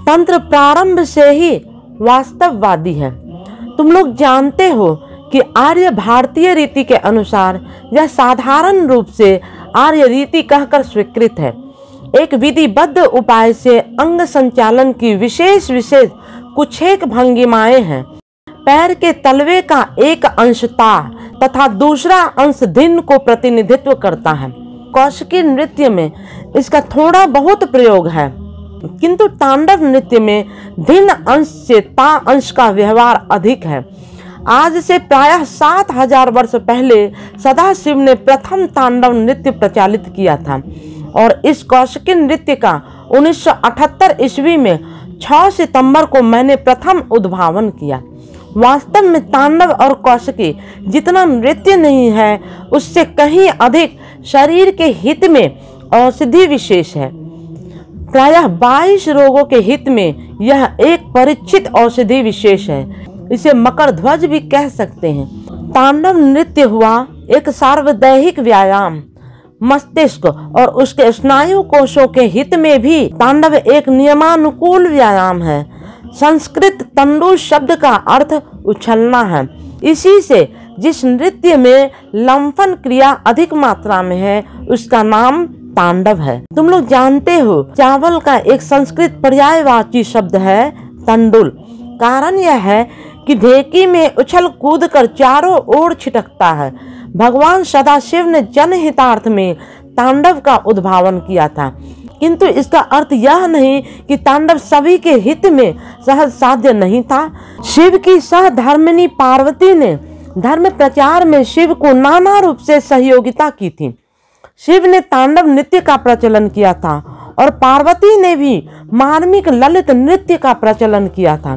तंत्र प्रारंभ से ही वास्तववादी है। तुम लोग जानते हो कि आर्य भारतीय रीति के अनुसार यह साधारण रूप से आर्य रीति कहकर स्वीकृत है। एक विधिबद्ध उपाय से अंग संचालन की विशेष कुछ एक भंगिमाएं हैं। पैर के तलवे का एक अंश तार तथा दूसरा अंश धिन को प्रतिनिधित्व करता है। कौशिकी नृत्य में इसका थोड़ा बहुत प्रयोग है, किंतु तांडव नृत्य में धिन अंश से ता अंश का व्यवहार अधिक है। आज से प्रायः 7000 वर्ष पहले सदाशिव ने प्रथम तांडव नृत्य प्रचलित किया था और इस कौशिकी नृत्य का 1978 ईस्वी में 6 सितंबर को मैंने प्रथम उद्भावन किया। वास्तव में तांडव और कौशिकी जितना नृत्य नहीं है, उससे कहीं अधिक शरीर के हित में औषधि विशेष है। प्रायः 22 रोगों के हित में यह एक परीक्षित औषधि विशेष है। इसे मकर ध्वज भी कह सकते हैं। तांडव नृत्य हुआ एक सार्वदैहिक व्यायाम। मस्तिष्क और उसके स्नायु कोशों के हित में भी तांडव एक नियमानुकूल व्यायाम है। संस्कृत तंडु शब्द का अर्थ उछलना है। इसी से जिस नृत्य में लंफन क्रिया अधिक मात्रा में है, उसका नाम तांडव है। तुम लोग जानते हो चावल का एक संस्कृत पर्यायवाची शब्द है तंडुल। कारण यह है कि ढेकी में उछल कूद कर चारों ओर छिटकता है। भगवान सदाशिव ने जनहितार्थ में तांडव का उद्भावन किया था, किंतु इसका अर्थ यह नहीं कि तांडव सभी के हित में सहज साध्य नहीं था। शिव की सहधर्मिणी पार्वती ने धर्म प्रचार में शिव को नाना रूप से सहयोगिता की थी। शिव ने तांडव नृत्य का प्रचलन किया था और पार्वती ने भी मार्मिक ललित नृत्य का प्रचलन किया था।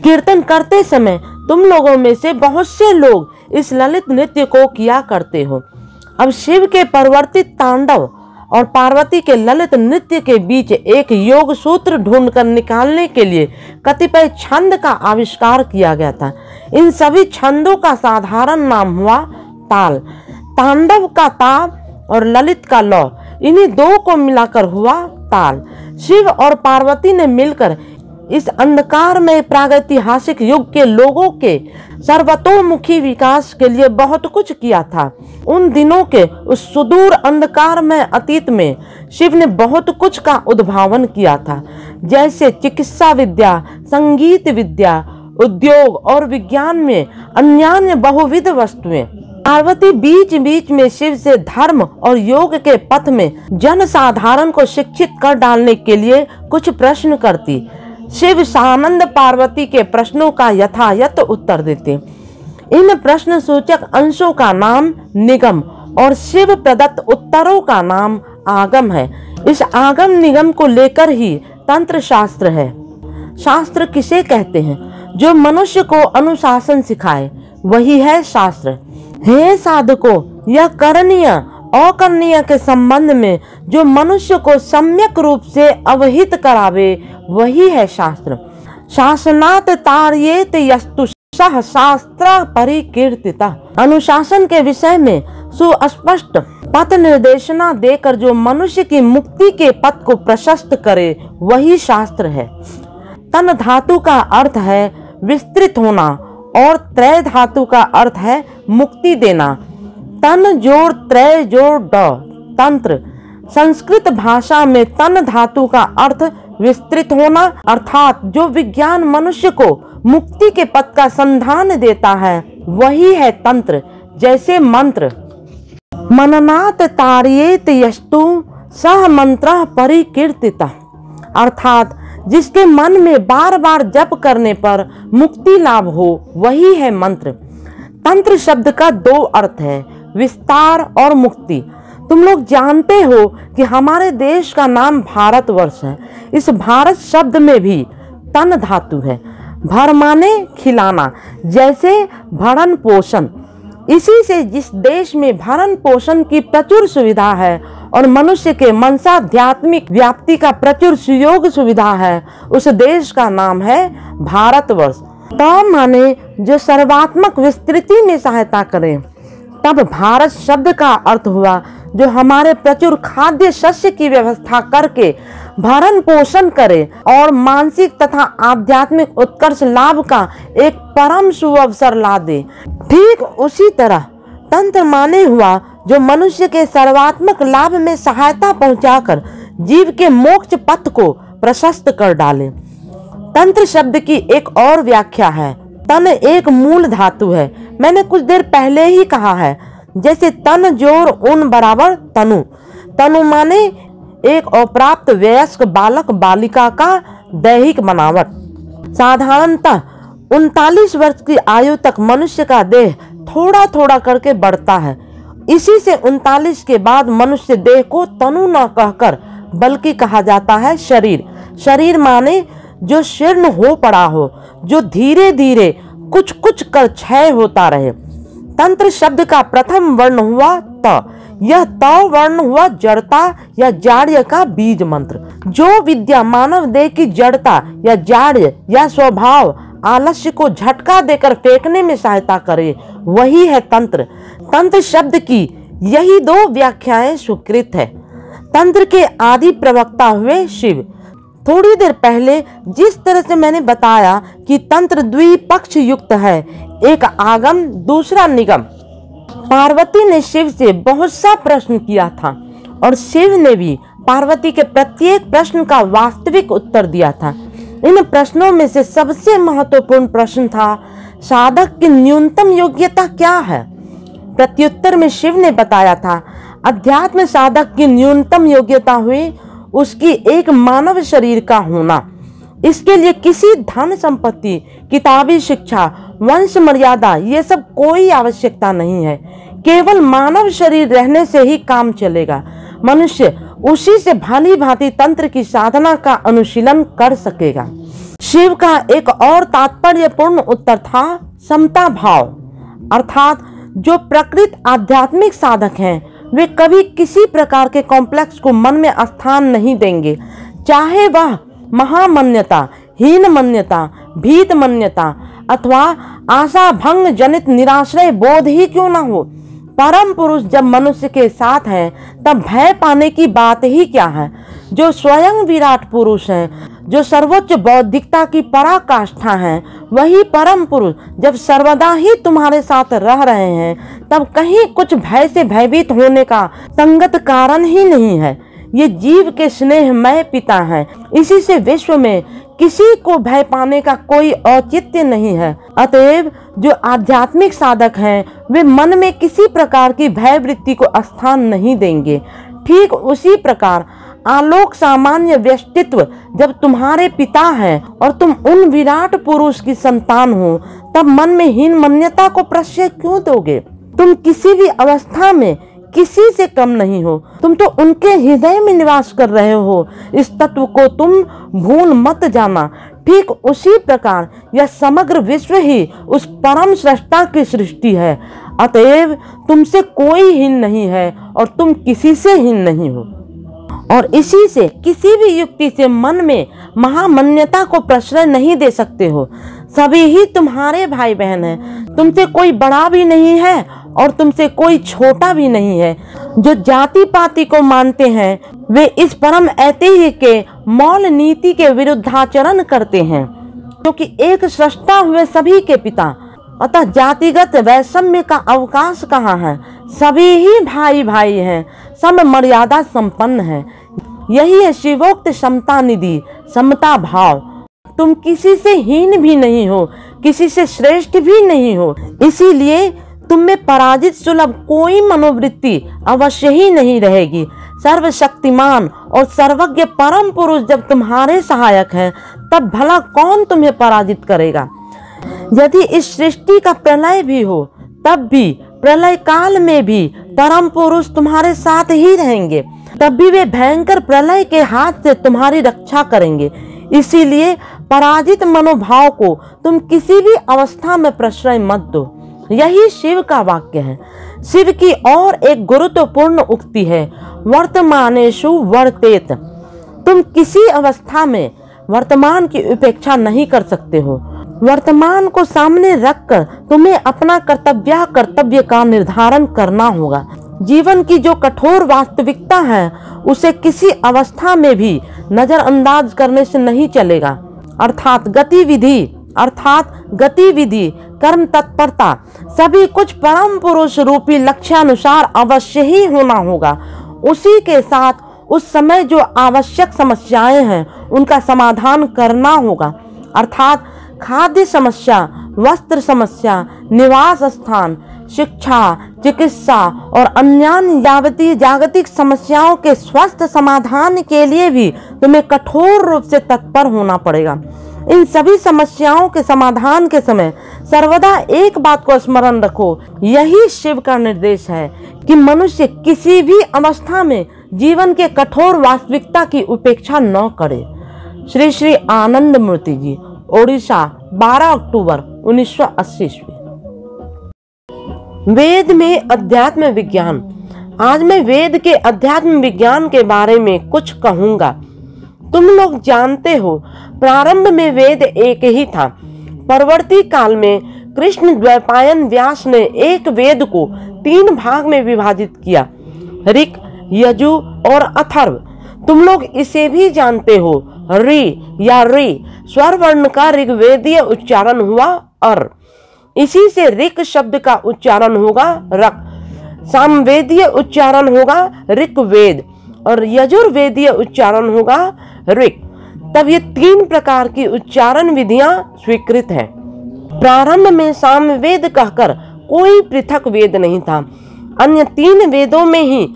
कीर्तन करते समय तुम लोगों में से बहुत से लोग इस ललित नृत्य को किया करते हो। अब शिव के परिवर्तित तांडव और पार्वती के ललित नृत्य के बीच एक योग सूत्र ढूंढकर निकालने के लिए कतिपय छंद का आविष्कार किया गया था। इन सभी छंदों का साधारण नाम हुआ ताल। तांडव का ता और ललित का लौ, इन्हीं दो को मिलाकर हुआ ताल। शिव और पार्वती ने मिलकर इस अंधकार में प्रागैतिहासिक युग के लोगों के सर्वतोमुखी विकास के लिए बहुत कुछ किया था। उन दिनों के उस सुदूर अंधकार में अतीत में शिव ने बहुत कुछ का उद्भावन किया था, जैसे चिकित्सा विद्या, संगीत विद्या, उद्योग और विज्ञान में अन्यान्य बहुविध वस्तुएं। पार्वती बीच बीच में शिव से धर्म और योग के पथ में जनसाधारण को शिक्षित कर डालने के लिए कुछ प्रश्न करती। शिव सानंद पार्वती के प्रश्नों का यथायथ उत्तर देते। इन प्रश्न सूचक अंशों का नाम निगम और शिव प्रदत्त उत्तरों का नाम आगम है। इस आगम निगम को लेकर ही तंत्र शास्त्र है। शास्त्र किसे कहते हैं? जो मनुष्य को अनुशासन सिखाए, वही है शास्त्र। हे साधकों, यह करणीय अकरणीय के संबंध में जो मनुष्य को सम्यक रूप से अवहित करावे, वही है शास्त्र। शासनात् तारयेत यस्तु सह शास्त्र परिकीर्तिता। अनुशासन के विषय में सुस्पष्ट पथ निर्देशना देकर जो मनुष्य की मुक्ति के पथ को प्रशस्त करे, वही शास्त्र है। तन धातु का अर्थ है विस्तृत होना और त्रय धातु का अर्थ है मुक्ति देना। तन जोड़ त्रय जोड़ ड तंत्र। संस्कृत भाषा में तन धातु का अर्थ विस्तृत होना, अर्थात जो विज्ञान मनुष्य को मुक्ति के पथ का संधान देता है, वही है तंत्र। जैसे मंत्र मननात् तारयेत यस्तु सह मंत्रः परिकीर्तितः, अर्थात जिसके मन में बार बार जप करने पर मुक्ति लाभ हो, वही है मंत्र। तंत्र शब्द का दो अर्थ है, विस्तार और मुक्ति। तुम लोग जानते हो कि हमारे देश का नाम भारतवर्ष है। इस भारत शब्द में भी तन धातु है। भर माने खिलाना, जैसे भरण पोषण। इसी से जिस देश में भरण पोषण की प्रचुर सुविधा है और मनुष्य के मनसाध्यात्मिक व्याप्ति का प्रचुर सुयोग सुविधा है, उस देश का नाम है भारतवर्ष। तो माने जो सर्वात्मक विस्तृति में सहायता करे। तब भारत शब्द का अर्थ हुआ जो हमारे प्रचुर खाद्य शस्य की व्यवस्था करके भरण पोषण करे और मानसिक तथा आध्यात्मिक उत्कर्ष लाभ का एक परम सुअवसर ला दे। ठीक उसी तरह तंत्र माने हुआ जो मनुष्य के सर्वात्मक लाभ में सहायता पहुंचाकर जीव के मोक्ष पथ को प्रशस्त कर डाले। तंत्र शब्द की एक और व्याख्या है, तन एक मूल धातु है। मैंने कुछ देर पहले ही कहा है, जैसे तन जोर उन बराबर तनु। तनु माने एक अप्राप्त वयस्क बालक बालिका का दैहिक बनावट। साधारणतः 39 वर्ष की आयु तक मनुष्य का देह थोड़ा थोड़ा करके बढ़ता है। इसी से 39 के बाद मनुष्य देह को तनु न कहकर बल्कि कहा जाता है शरीर। शरीर माने जो शीर्ण हो पड़ा हो, जो धीरे धीरे कुछ कुछ कर क्षय होता रहे। तंत्र शब्द का प्रथम वर्ण हुआ त। यह त वर्ण हुआ जड़ता या जाड्य का बीज मंत्र। जो विद्या मानव देह की जड़ता या जाड्य या स्वभाव आलस्य को झटका देकर फेंकने में सहायता करे, वही है तंत्र। तंत्र शब्द की यही 2 व्याख्याएं स्वीकृत है। तंत्र के आदि प्रवक्ता हुए शिव। थोड़ी देर पहले जिस तरह से मैंने बताया कि तंत्र द्विपक्ष युक्त है, एक आगम दूसरा निगम। पार्वती ने शिव से बहुत सा प्रश्न किया था और शिव ने भी पार्वती के प्रत्येक प्रश्न का वास्तविक उत्तर दिया था। इन प्रश्नों में से सबसे महत्वपूर्ण प्रश्न था, साधक की न्यूनतम योग्यता क्या है। प्रत्युत्तर में शिव ने बताया था, अध्यात्म साधक की न्यूनतम योग्यता हुई उसकी एक मानव शरीर का होना। इसके लिए किसी धन संपत्ति, किताबी शिक्षा, वंश मर्यादा ये सब कोई आवश्यकता नहीं है। केवल मानव शरीर रहने से ही काम चलेगा। मनुष्य उसी से भांति भांति तंत्र की साधना का अनुशीलन कर सकेगा। शिव का एक और तात्पर्यपूर्ण उत्तर था समता भाव, अर्थात जो प्रकृत आध्यात्मिक साधक हैं वे कभी किसी प्रकार के कॉम्प्लेक्स को मन में स्थान नहीं देंगे, चाहे वह महामान्यता, हीन मान्यता, भीत मान्यता अथवा आशा भंग जनित निराश्रय बोध ही क्यों न हो। परम पुरुष जब मनुष्य के साथ है तब भय पाने की बात ही क्या है। जो स्वयं विराट पुरुष हैं, जो सर्वोच्च बौद्धिकता की पराकाष्ठा हैं, वही परम पुरुष जब सर्वदा ही तुम्हारे साथ रह रहे हैं तब कहीं कुछ भय से भयभीत होने का संगत कारण ही नहीं है। ये जीव के स्नेहमय पिता हैं, इसी से विश्व में किसी को भय पाने का कोई औचित्य नहीं है। अतएव जो आध्यात्मिक साधक हैं वे मन में किसी प्रकार की भय वृत्ति को स्थान नहीं देंगे। ठीक उसी प्रकार आलोक सामान्य व्यक्तित्व जब तुम्हारे पिता है और तुम उन विराट पुरुष की संतान हो, तब मन में हीन मान्यता को प्रश्रय क्यों दोगे। तुम किसी भी अवस्था में किसी से कम नहीं हो, तुम तो उनके हृदय में निवास कर रहे हो। इस तत्व को तुम भूल मत जाना। ठीक उसी प्रकार यह समग्र विश्व ही उस परम सृष्टा की सृष्टि है। अतएव तुमसे कोई हीन नहीं है और तुम किसी से हीन नहीं हो। और इसी से किसी भी युक्ति से मन में महामान्यता को प्रश्रय नहीं दे सकते हो। सभी ही तुम्हारे भाई बहन हैं, तुमसे कोई बड़ा भी नहीं है और तुमसे कोई छोटा भी नहीं है। जो जाति पाति को मानते हैं वे इस परम ऐतिह्य के मौल नीति के विरुद्धाचरण करते हैं, क्योंकि एक सृष्टा हुए सभी के पिता। अतः जातिगत वैषम्य का अवकाश कहाँ है। सभी ही भाई भाई हैं, सम मर्यादा संपन्न है। यही है शिवोक्त समता निधि, समता भाव। तुम किसी से हीन भी नहीं हो, किसी से श्रेष्ठ भी नहीं हो। इसीलिए तुम में पराजित सुलभ कोई मनोवृत्ति अवश्य ही नहीं रहेगी। सर्वशक्तिमान और सर्वज्ञ परम पुरुष जब तुम्हारे सहायक हैं, तब भला कौन तुम्हें पराजित करेगा। यदि इस सृष्टि का प्रलय भी हो, तब भी प्रलय काल में भी परम पुरुष तुम्हारे साथ ही रहेंगे। तब भी वे भयंकर प्रलय के हाथ से तुम्हारी रक्षा करेंगे। इसीलिए पराजित मनोभाव को तुम किसी भी अवस्था में प्रश्रय मत दो। यही शिव का वाक्य है। शिव की और एक गुरुत्वपूर्ण उक्ति है, वर्तमानेषु वर्तेत। तुम किसी अवस्था में वर्तमान की उपेक्षा नहीं कर सकते हो। वर्तमान को सामने रखकर तुम्हें अपना कर्तव्य का निर्धारण करना होगा। जीवन की जो कठोर वास्तविकता है उसे किसी अवस्था में भी नजरअंदाज करने से नहीं चलेगा। अर्थात गतिविधि, कर्म तत्परता सभी कुछ परम पुरुष रूपी लक्ष्यानुसार अवश्य ही होना होगा। उसी के साथ उस समय जो आवश्यक समस्याएं हैं उनका समाधान करना होगा। अर्थात खाद्य समस्या, वस्त्र समस्या, निवास स्थान, शिक्षा, चिकित्सा और अन्य जागतिक समस्याओं के स्वस्थ समाधान के लिए भी तुम्हें कठोर रूप से तत्पर होना पड़ेगा। इन सभी समस्याओं के समाधान के समय सर्वदा एक बात को स्मरण रखो, यही शिव का निर्देश है कि मनुष्य किसी भी अवस्था में जीवन के कठोर वास्तविकता की उपेक्षा न करे। श्री श्री आनंद मूर्ति जी, ओडिशा, 12 अक्टूबर 1980 ईस्वी। वेद में अध्यात्म विज्ञान। आज मैं वेद के अध्यात्म विज्ञान के बारे में कुछ कहूंगा। तुम लोग जानते हो, प्रारंभ में वेद एक ही था। परवर्ती काल में कृष्ण द्वैपायन व्यास ने एक वेद को 3 भाग में विभाजित किया, ऋक, यजु और अथर्व। तुम लोग इसे भी जानते हो, रि या रि स्वर वर्ण का ऋग्वेदीय उच्चारण हुआ अर, इसी से ऋक शब्द का उच्चारण होगा रक, सामवेदीय उच्चारण होगा ऋग्वेद और यजुर्वेदीय उच्चारण होगा ऋक। तब ये 3 प्रकार की उच्चारण विधियां स्वीकृत है। प्रारंभ में सामवेद कहकर कोई पृथक वेद नहीं था। अन्य 3 वेदों में ही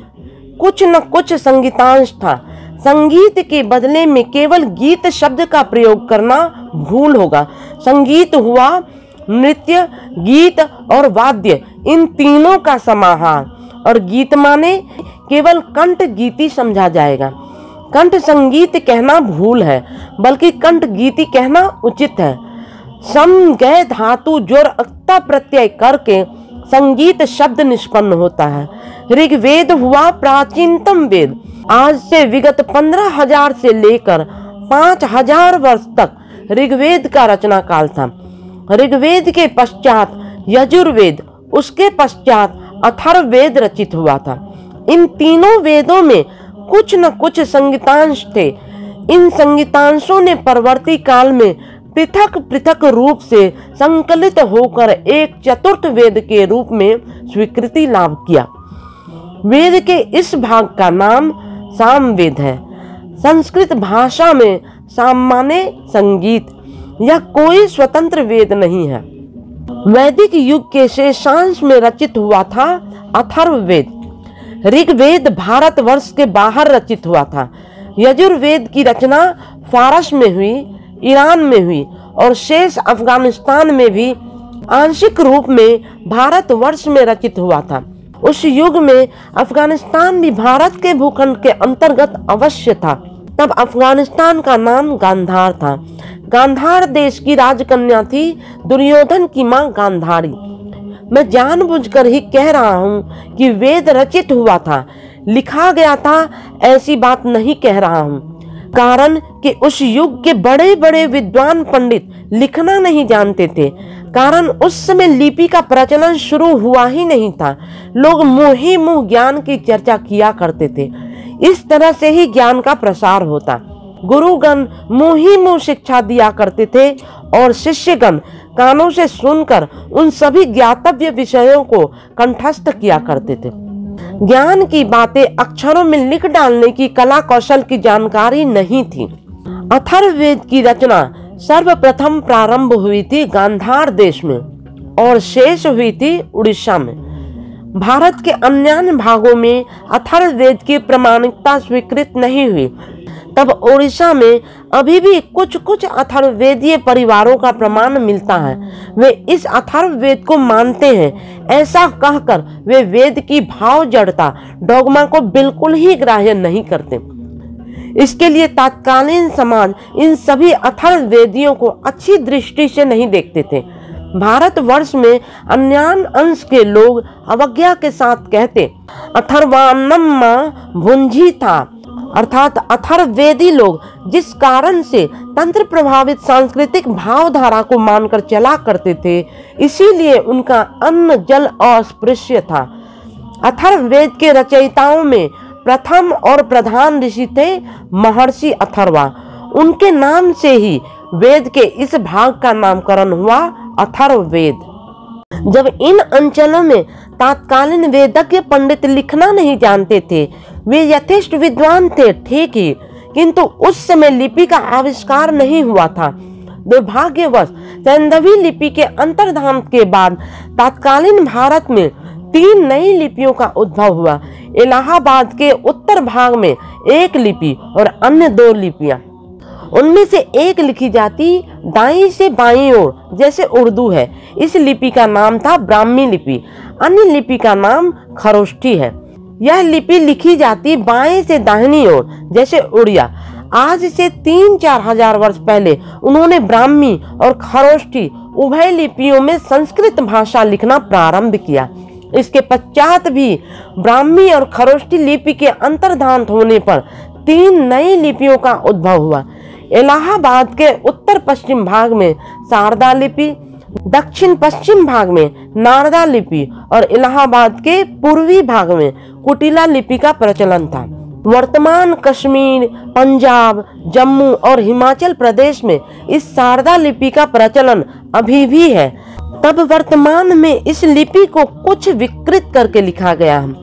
कुछ न कुछ संगीतांश था। संगीत के बदले में केवल गीत शब्द का प्रयोग करना भूल होगा। संगीत हुआ नृत्य, गीत और वाद्य, इन तीनों का समाहार, और गीत माने केवल कंठ गीति समझा जाएगा। कंठ संगीत कहना भूल है, बल्कि कंठ गीति कहना उचित है। सम गय धातु जोर अक्ता प्रत्यय करके संगीत शब्द निष्पन्न होता है। ऋग्वेद हुआ प्राचीनतम वेद। आज से विगत 15,000 से लेकर 5,000 वर्ष तक ऋग्वेद का रचना काल था। ऋग्वेद के पश्चात यजुर्वेद, उसके पश्चात अथर्ववेद रचित हुआ था। इन तीनों वेदों में कुछ न कुछ संगीतांश थे। इन संगीतांशों ने परवर्ती काल में पृथक पृथक रूप से संकलित होकर एक चतुर्थ वेद के रूप में स्वीकृति लाभ किया। वेद के इस भाग का नाम सामवेद है। संस्कृत भाषा में साम माने संगीत। यह कोई स्वतंत्र वेद नहीं है। वैदिक युग के शेषांश में रचित हुआ था अथर्ववेद। ऋग्वेद भारतवर्ष के बाहर रचित हुआ था। यजुर्वेद की रचना फारस में हुई, ईरान में हुई और शेष अफगानिस्तान में भी आंशिक रूप में भारतवर्ष में रचित हुआ था। उस युग में अफगानिस्तान भी भारत के भूखंड के अंतर्गत अवश्य था। तब अफगानिस्तान का नाम गांधार था। गांधार देश की राजकन्या थी दुर्योधन की मां गांधारी। मैं जानबूझकर ही कह रहा हूँ कि वेद रचित हुआ था, लिखा गया था, ऐसी बात नहीं कह रहा हूँ। कारण कि उस युग के बड़े बड़े विद्वान पंडित लिखना नहीं जानते थे। कारण उस समय लिपि का प्रचलन शुरू हुआ ही नहीं था। लोग मुंह ही मुंह ज्ञान की चर्चा किया करते थे। इस तरह से ही ज्ञान का प्रसार होता। गुरुगण मुंह ही मुंह शिक्षा दिया करते थे और शिष्यगण कानों से सुनकर उन सभी ज्ञातव्य विषयों को कंठस्थ किया करते थे। ज्ञान की बातें अक्षरों में लिख डालने की कला कौशल की जानकारी नहीं थी। अथर्ववेद की रचना सर्वप्रथम प्रारंभ हुई थी गांधार देश में और शेष हुई थी उड़ीसा में। भारत के अन्य भागों में अथर्ववेद की प्रामाणिकता स्वीकृत नहीं हुई। तब ओडिशा में अभी भी कुछ कुछ अथर्ववेदीय परिवारों का प्रमाण मिलता है। वे इस अथर्ववेद को मानते हैं। ऐसा कहकर वे वेद की भाव जड़ता, डोगमा को बिल्कुल ही ग्राह्य नहीं करते। इसके लिए तत्कालीन समाज इन सभी अथर्ववेदियों को अच्छी दृष्टि से नहीं देखते थे। भारतवर्ष में अन्य अंश के लोग अवज्ञा के साथ कहते अथर्वान्नमा भुंजी था, अर्थात अथर्ववेदी लोग जिस कारण से तंत्र प्रभावित सांस्कृतिक भावधारा को मानकर चला करते थे, इसीलिए उनका अन्न जल अस्पृश्य था। अथर्ववेद के रचयिताओं में प्रथम और प्रधान ऋषि थे महर्षि अथर्वा। उनके नाम से ही वेद के इस भाग का नामकरण हुआ अथर्ववेद। जब इन अंचलों में तत्कालीन वेदज्ञ पंडित लिखना नहीं जानते थे, वे यथेष्ट विद्वान थे ठीक ही, किंतु उस समय लिपि का आविष्कार नहीं हुआ था। दुर्भाग्यवश सैंधवी लिपि के अंतर्धान के बाद तत्कालीन भारत में 3 नई लिपियों का उद्भव हुआ। इलाहाबाद के उत्तर भाग में एक लिपि और अन्य 2 लिपियां। उनमें से एक लिखी जाती दाईं से बाईं ओर जैसे उर्दू है, इस लिपि का नाम था ब्राह्मी लिपि। अन्य लिपि का नाम खरोष्ठी है। यह लिपि लिखी जाती बाएं से दाहिनी ओर जैसे उड़िया। आज से 3-4 हजार वर्ष पहले उन्होंने ब्राह्मी और खरोष्ठी उभय लिपियों में संस्कृत भाषा लिखना प्रारंभ किया। इसके पश्चात भी ब्राह्मी और खरोष्ठी लिपि के अंतर्धान होने पर 3 नई लिपियों का उद्भव हुआ। इलाहाबाद के उत्तर पश्चिम भाग में शारदा लिपि, दक्षिण पश्चिम भाग में नारदा लिपि और इलाहाबाद के पूर्वी भाग में कुटिला लिपि का प्रचलन था। वर्तमान कश्मीर, पंजाब, जम्मू और हिमाचल प्रदेश में इस शारदा लिपि का प्रचलन अभी भी है। तब वर्तमान में इस लिपि को कुछ विकृत करके लिखा गया है।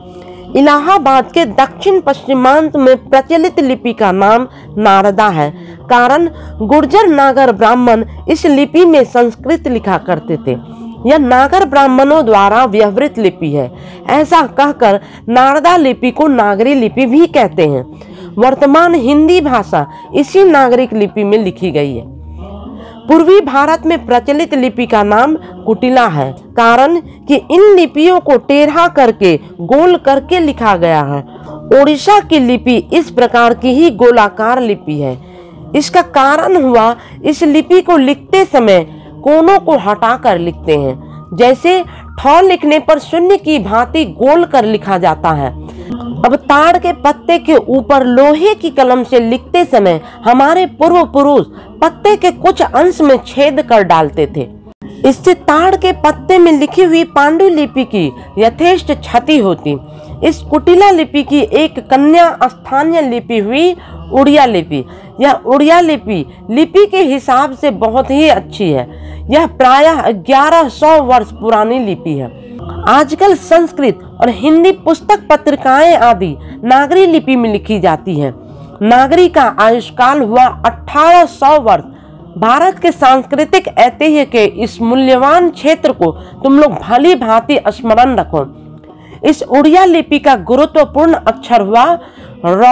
इलाहाबाद के दक्षिण पश्चिमांत में प्रचलित लिपि का नाम नारदा है, कारण गुर्जर नागर ब्राह्मण इस लिपि में संस्कृत लिखा करते थे। यह नागर ब्राह्मणों द्वारा व्यवहृत लिपि है। ऐसा कहकर नारदा लिपि को नागरी लिपि भी कहते हैं। वर्तमान हिंदी भाषा इसी नागरिक लिपि में लिखी गई है। पूर्वी भारत में प्रचलित लिपि का नाम कुटिला है, कारण कि इन लिपियों को टेढ़ा करके गोल करके लिखा गया है। ओडिशा की लिपि इस प्रकार की ही गोलाकार लिपि है। इसका कारण हुआ इस लिपि को लिखते समय कोनों को हटाकर लिखते हैं, जैसे ठ लिखने पर शून्य की भांति गोल कर लिखा जाता है। अब ताड़ के पत्ते के ऊपर लोहे की कलम से लिखते समय हमारे पूर्व पुरुष पत्ते के कुछ अंश में छेद कर डालते थे। इससे ताड़ के पत्ते में लिखी हुई पांडुलिपि की यथेष्ट क्षति होती। इस कुटिला लिपि की एक कन्या स्थानीय लिपि हुई उड़िया लिपि। यह उड़िया लिपि के हिसाब से बहुत ही अच्छी है। यह प्रायः 1100 वर्ष पुरानी लिपि है। आजकल संस्कृत और हिंदी पुस्तक पत्रिकाएं आदि नागरी लिपि में लिखी जाती है। नागरी का आयुष्काल हुआ 1800 वर्ष। भारत के सांस्कृतिक ऐतिह्य के इस मूल्यवान क्षेत्र को तुम लोग भली भांति स्मरण रखो। इस उड़िया लिपि का गुरुत्वपूर्ण अक्षर हुआ र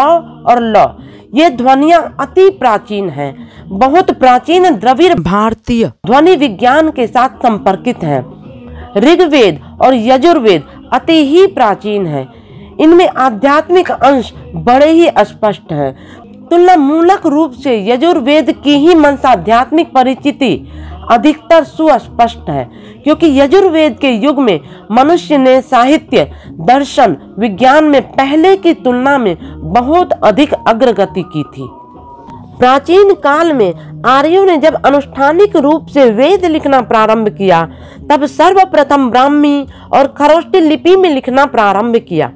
और ल। ये ध्वनियां अति प्राचीन हैं, बहुत प्राचीन द्रविड़ भारतीय ध्वनि विज्ञान के साथ संपर्कित हैं। ऋग्वेद और यजुर्वेद अति ही प्राचीन है। इनमें आध्यात्मिक अंश बड़े ही स्पष्ट हैं। तुलनामूलक रूप से यजुर्वेद की ही मंसाध्यात्मिक परिचिति अधिकतर सुस्पष्ट है, क्योंकि यजुर्वेद के युग में मनुष्य ने साहित्य, दर्शन, विज्ञान में पहले की तुलना में बहुत अधिक अग्रगति की थी। प्राचीन काल में आर्यों ने जब अनुष्ठानिक रूप से वेद लिखना प्रारंभ किया, तब सर्वप्रथम ब्राह्मी और खरोष्ठी लिपि में लिखना प्रारंभ किया।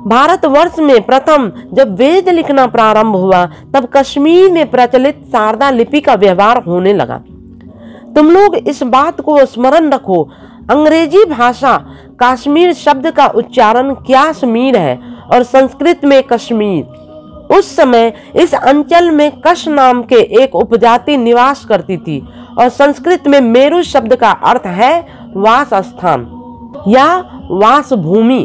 भारतवर्ष में प्रथम जब वेद लिखना प्रारंभ हुआ, तब कश्मीर में प्रचलित शारदा लिपि का व्यवहार होने लगा। तुम लोग इस बात को स्मरण रखो, अंग्रेजी भाषा कश्मीर शब्द का उच्चारण क्याश्मीर है और संस्कृत में कश्मीर। उस समय इस अंचल में कश नाम के एक उपजाति निवास करती थी और संस्कृत में मेरु शब्द का अर्थ है वास स्थान या वास भूमि।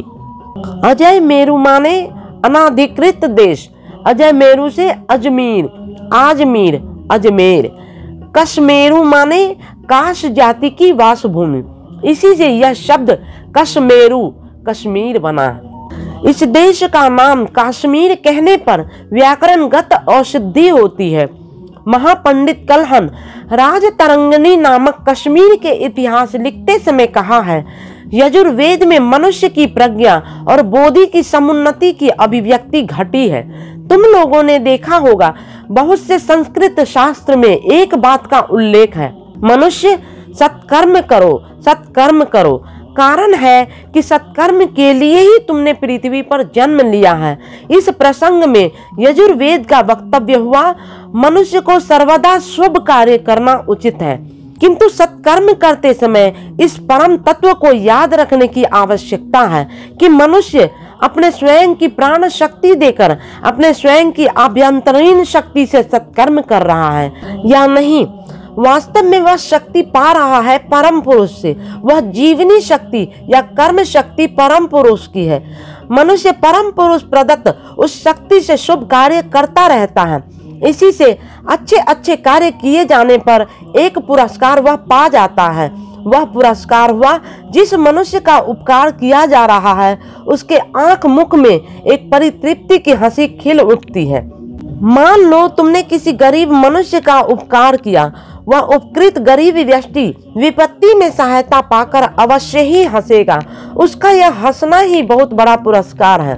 अजय मेरु माने अनाधिकृत देश। अजय मेरु से अजमीर, आजमीर, अजमेर। कश्मेरु माने काश जाति की वासभूमि। इसी से यह शब्द कश्मेरु कश्मीर बना। इस देश का नाम कश्मीर कहने पर व्याकरणगत औषधि होती है। महापंडित कल्हन राजतरंगिणी नामक कश्मीर के इतिहास लिखते समय कहा है, यजुर्वेद में मनुष्य की प्रज्ञा और बोधि की समुन्नति की अभिव्यक्ति घटी है। तुम लोगों ने देखा होगा, बहुत से संस्कृत शास्त्र में एक बात का उल्लेख है, मनुष्य सत्कर्म करो, सत्कर्म करो। कारण है कि सत्कर्म के लिए ही तुमने पृथ्वी पर जन्म लिया है। इस प्रसंग में यजुर्वेद का वक्तव्य हुआ, मनुष्य को सर्वदा शुभ कार्य करना उचित है, किंतु सत्कर्म करते समय इस परम तत्व को याद रखने की आवश्यकता है कि मनुष्य अपने स्वयं की प्राण शक्ति देकर अपने स्वयं की आभ्यंतरीण शक्ति से सत्कर्म कर रहा है या नहीं। वास्तव में वह शक्ति पा रहा है परम पुरुष से। वह जीवनी शक्ति या कर्म शक्ति परम पुरुष की है। मनुष्य परम पुरुष प्रदत्त उस शक्ति से शुभ कार्य करता रहता है। इसी से अच्छे अच्छे कार्य किए जाने पर एक पुरस्कार वह पा जाता है। वह पुरस्कार हुआ जिस मनुष्य का उपकार किया जा रहा है उसके आंख मुख में एक परितृप्ति की हंसी खिल उठती है। मान लो तुमने किसी गरीब मनुष्य का उपकार किया, वह उपकृत गरीब व्यक्ति विपत्ति में सहायता पाकर अवश्य ही हंसेगा। उसका यह हंसना ही बहुत बड़ा पुरस्कार है।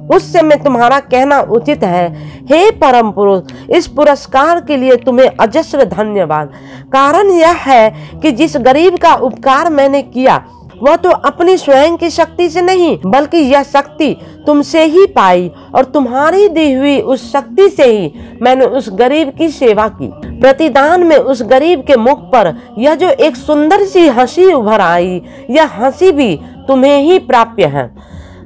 उस समय तुम्हारा कहना उचित है, हे परम पुरुष, इस पुरस्कार के लिए तुम्हें अजस्र धन्यवाद। कारण यह है कि जिस गरीब का उपकार मैंने किया वह तो अपनी स्वयं की शक्ति से नहीं बल्कि यह शक्ति तुमसे ही पाई और तुम्हारी दी हुई उस शक्ति से ही मैंने उस गरीब की सेवा की। प्रतिदान में उस गरीब के मुख पर यह जो एक सुंदर सी हंसी उभर आई, यह हंसी भी तुम्हें ही प्राप्य है।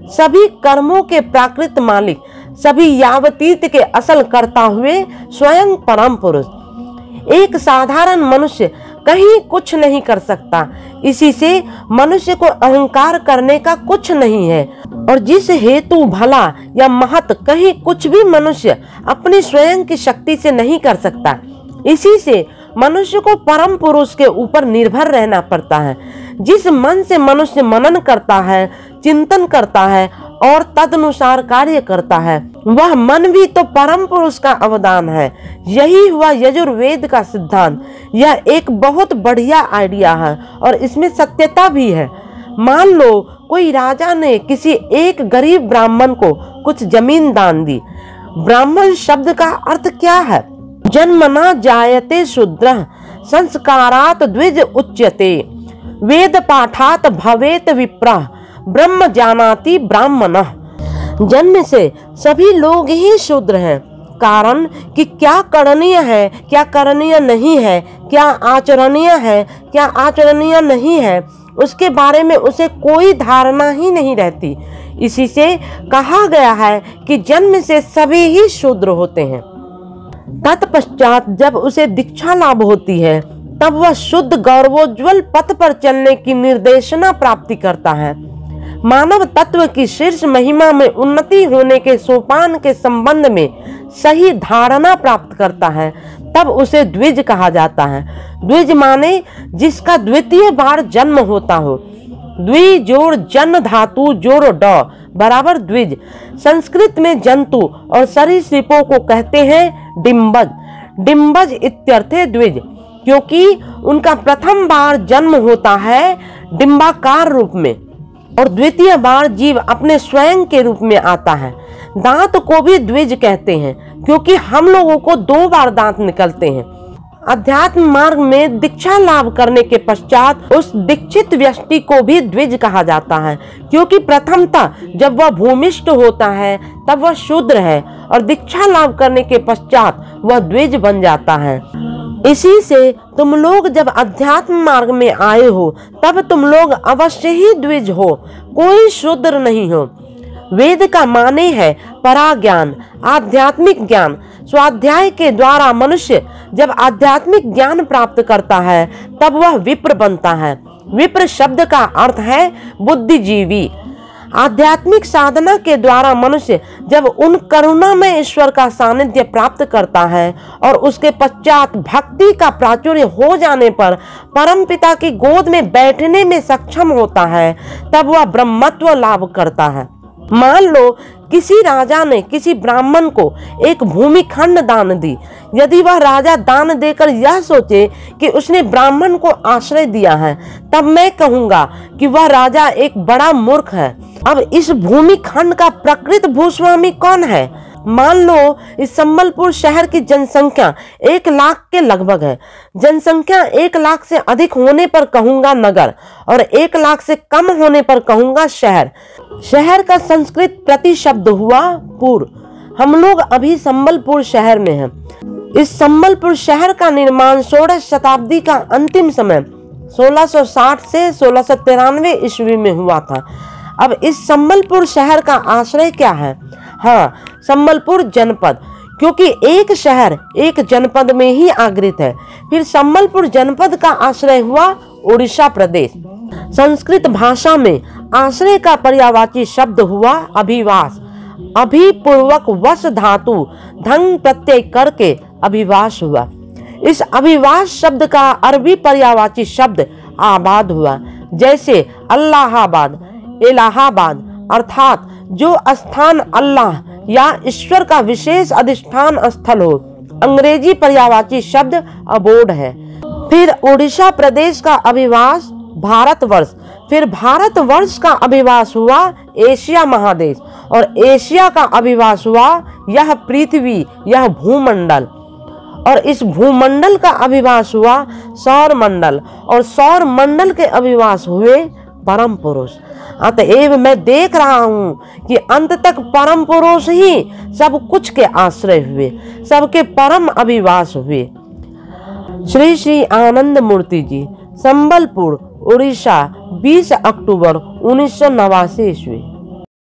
सभी कर्मों के प्राकृत मालिक, सभी यावतीत के असल करता हुए स्वयं परम पुरुष। एक साधारण मनुष्य कहीं कुछ नहीं कर सकता। इसी से मनुष्य को अहंकार करने का कुछ नहीं है और जिस हेतु भला या महत कहीं कुछ भी मनुष्य अपनी स्वयं की शक्ति से नहीं कर सकता। इसी से मनुष्य को परम पुरुष के ऊपर निर्भर रहना पड़ता है। जिस मन से मनुष्य मनन करता है, चिंतन करता है और तदनुसार कार्य करता है, वह मन भी तो परम पुरुष का अवदान है। यही हुआ यजुर्वेद का सिद्धांत। यह एक बहुत बढ़िया आइडिया है और इसमें सत्यता भी है। मान लो कोई राजा ने किसी एक गरीब ब्राह्मण को कुछ जमीन दान दी। ब्राह्मण शब्द का अर्थ क्या है? जन्मना जायते शूद्रः संस्कारात् द्विज उच्यते, वेद पाठात भवेत विप्रः ब्रह्म जानाति ब्राह्मणः। जन्म से सभी लोग ही शूद्र हैं। कारण कि क्या करणीय है, क्या करणीय नहीं है, क्या आचरणीय है, क्या आचरणीय नहीं है, उसके बारे में उसे कोई धारणा ही नहीं रहती। इसी से कहा गया है कि जन्म से सभी ही शूद्र होते हैं। तत्पश्चात जब उसे दीक्षा लाभ होती है तब वह शुद्ध गौरवोज्वल पथ पर चलने की निर्देशना प्राप्ति करता है। मानव तत्व की शीर्ष महिमा में उन्नति होने के सोपान के संबंध में सही धारणा प्राप्त करता है, तब उसे द्विज कहा जाता है। द्विज माने जिसका द्वितीय बार जन्म होता हो। द्वि जोड़ जन धातु जोड़ ड बराबर द्विज। संस्कृत में जंतु और सरीसृपों को कहते हैं डिम्बज। डिम्बज इत्यर्थे द्विज, क्योंकि उनका प्रथम बार जन्म होता है डिम्बाकार रूप में और द्वितीय बार जीव अपने स्वयं के रूप में आता है। दांत को भी द्विज कहते हैं क्योंकि हम लोगों को 2 बार दांत निकलते हैं। अध्यात्म मार्ग में दीक्षा लाभ करने के पश्चात उस दीक्षित व्यक्ति को भी द्विज कहा जाता है, क्योंकि प्रथमतः जब वह भूमिष्ठ होता है तब वह शूद्र है और दीक्षा लाभ करने के पश्चात वह द्विज बन जाता है। इसी से तुम लोग जब अध्यात्म मार्ग में आए हो तब तुम लोग अवश्य ही द्विज हो, कोई शूद्र नहीं हो। वेद का माने है पराज्ञान, आध्यात्मिक ज्ञान। स्वाध्याय के द्वारा मनुष्य जब आध्यात्मिक ज्ञान प्राप्त करता है तब वह विप्र बनता है। विप्र शब्द का अर्थ है बुद्धिजीवी। आध्यात्मिक साधना के द्वारा मनुष्य जब उन करुणामय ईश्वर का सानिध्य प्राप्त करता है और उसके पश्चात भक्ति का प्राचुर्य हो जाने पर परमपिता की गोद में बैठने में सक्षम होता है, तब वह ब्रह्मत्व लाभ करता है। मान लो किसी राजा ने किसी ब्राह्मण को एक भूमिखंड दान दी। यदि वह राजा दान देकर यह सोचे कि उसने ब्राह्मण को आश्रय दिया है, तब मैं कहूँगा कि वह राजा एक बड़ा मूर्ख है। अब इस भूमिखंड का प्रकृत भूस्वामी कौन है? मान लो इस संबलपुर शहर की जनसंख्या 1 लाख के लगभग है। जनसंख्या 1 लाख से अधिक होने पर कहूंगा नगर और 1 लाख से कम होने पर कहूंगा शहर। शहर का संस्कृत प्रतिशब्द हुआ पुर। हम लोग अभी संबलपुर शहर में हैं। इस संबलपुर शहर का निर्माण 16वीं शताब्दी का अंतिम समय 1660 से 1693 ईस्वी में हुआ था। अब इस संबलपुर शहर का आश्रय क्या है? हाँ, संबलपुर जनपद, क्योंकि एक शहर एक जनपद में ही आगृत है। फिर संबलपुर जनपद का आश्रय हुआ उड़ीसा प्रदेश। संस्कृत भाषा में आश्रय का पर्यायवाची शब्द हुआ अभिवास। अभिपूर्वक वश धातु धंग प्रत्यय करके अभिवास हुआ। इस अभिवास शब्द का अरबी पर्यायवाची शब्द आबाद हुआ। जैसे अल्लाहाबाद, इलाहाबाद, अर्थात जो स्थान अल्लाह या ईश्वर का विशेष अधिष्ठान स्थल हो। अंग्रेजी पर्यायवाची शब्द अबोर्ड है। फिर उड़ीसा प्रदेश का अभिवास भारतवर्ष। फिर भारतवर्ष का अभिवास हुआ एशिया महादेश और एशिया का अभिवास हुआ यह पृथ्वी, यह भूमंडल। और इस भूमंडल का अभिवास हुआ सौर मंडल और सौर मंडल के अभिवास हुए परम पुरुष। अतएव मैं देख रहा हूँ कि अंत तक परम पुरुष ही सब कुछ के आश्रय हुए, सबके परम अभिवास हुए। श्री श्री आनंद मूर्ति जी, संबलपुर, उड़ीसा, 20 अक्टूबर 1989 ईस्वी।